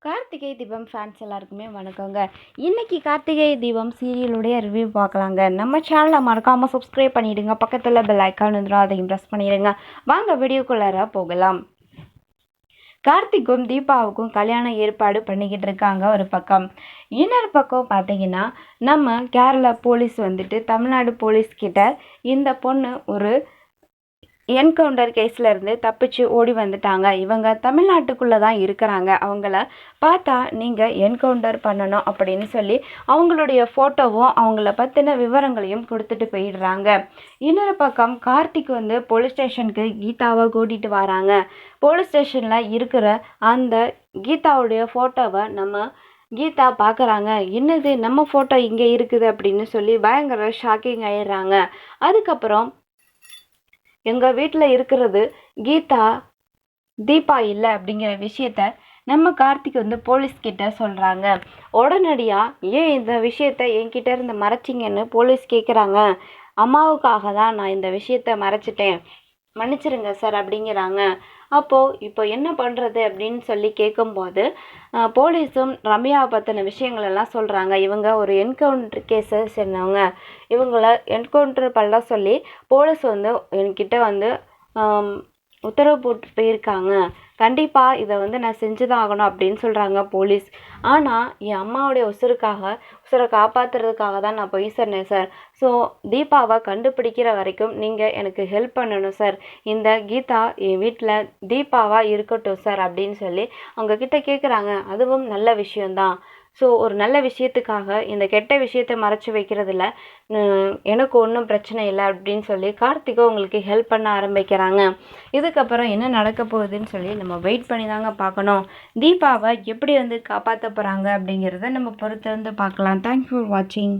Karthigai Deepam fans எல்லாருக்குமே வணக்கங்க. இன்னைக்கு கார்த்திகை தீபம் சீரியலுடைய ரிவ்யூ பார்க்கலாங்க. நம்ம சேனலை மறக்காமல் சப்ஸ்கிரைப் பண்ணிவிடுங்க. பக்கத்தில் பெல் ஐக்கான் வந்துடும், அதையும் ப்ரெஸ் பண்ணிடுங்க. வாங்க வீடியோக்குள்ளார போகலாம். கார்த்திக்கும் தீபாவுக்கும் கல்யாணம் ஏற்பாடு பண்ணிக்கிட்டு இருக்காங்க ஒரு பக்கம். இன்னொரு பக்கம் பார்த்தீங்கன்னா, நம்ம கேரளா போலீஸ் வந்துட்டு தமிழ்நாடு போலீஸ்கிட்ட இந்த பொண்ணு ஒரு என்கவுண்டர் கேஸ்லேருந்து தப்பிச்சு ஓடி வந்துட்டாங்க. இவங்க தமிழ்நாட்டுக்குள்ளே தான் இருக்கிறாங்க. அவங்கள பார்த்தா நீங்கள் என்கவுண்டர் பண்ணணும் அப்படின்னு சொல்லி அவங்களுடைய ஃபோட்டோவும் அவங்கள பற்றின விவரங்களையும் கொடுத்துட்டு போயிடுறாங்க. இன்னொரு பக்கம் கார்த்திக் வந்து போலீஸ் ஸ்டேஷனுக்கு கீதாவை கூட்டிகிட்டு வராங்க. போலீஸ் ஸ்டேஷனில் இருக்கிற அந்த கீதாவுடைய ஃபோட்டோவை நம்ம கீதா பார்க்குறாங்க. என்னது நம்ம ஃபோட்டோ இங்கே இருக்குது அப்படின்னு சொல்லி பயங்கர ஷாக்கிங் ஆயிடுறாங்க. அதுக்கப்புறம் எங்கள் வீட்டில் இருக்கிறது கீதா தீபா இல்லை அப்படிங்கிற விஷயத்த நம்ம கார்த்திக் வந்து போலீஸ்கிட்ட சொல்கிறாங்க. உடனடியாக ஏன் இந்த விஷயத்த என்கிட்ட இருந்து மறைச்சிங்கன்னு போலீஸ் கேட்குறாங்க. அம்மாவுக்காக தான் நான் இந்த விஷயத்த மறைச்சிட்டேன், மன்னிச்சிருங்க சார் அப்படிங்கிறாங்க. அப்போது இப்போ என்ன பண்ணுறது அப்படின்னு சொல்லி கேட்கும்போது போலீஸும் ரம்யாவை பற்றின விஷயங்களெல்லாம் சொல்கிறாங்க. இவங்க ஒரு என்கவுண்டர் கேஸை சேர்ந்தவங்க, இவங்கள என்கவுண்டர் பண்ண சொல்லி போலீஸ் வந்து என்கிட்ட வந்து உத்தரவு போட்டு போயிருக்காங்க. கண்டிப்பாக இதை வந்து நான் செஞ்சு தான் ஆகணும் அப்படின்னு சொல்கிறாங்க போலீஸ். ஆனால் என் அம்மாவுடைய உசுரை காப்பாற்றுறதுக்காக தான் நான் போய் சொன்னேன் சார். ஸோ தீபாவை கண்டுபிடிக்கிற வரைக்கும் நீங்கள் எனக்கு ஹெல்ப் பண்ணணும் சார். இந்த கீதா என் வீட்டில் தீபாவாக இருக்கட்டும் சார் அப்படின்னு சொல்லி அவங்கக்கிட்ட கேட்குறாங்க. அதுவும் நல்ல விஷயந்தான். ஸோ ஒரு நல்ல விஷயத்துக்காக இந்த கெட்ட விஷயத்தை மறைச்சி வைக்கிறதுல எனக்கு ஒன்றும் பிரச்சனை இல்லை அப்படின்னு சொல்லி கார்த்திகோ உங்களுக்கு ஹெல்ப் பண்ண ஆரம்பிக்கிறாங்க. இதுக்கப்புறம் என்ன நடக்க போகுதுன்னு சொல்லி நம்ம வெயிட் பண்ணி தாங்க பார்க்கணும். தீபாவை எப்படி வந்து காப்பாற்ற போகிறாங்க அப்படிங்கிறத நம்ம பொறுத்திருந்து பார்க்கலாம். தேங்க்ஸ் ஃபார் வாட்சிங்.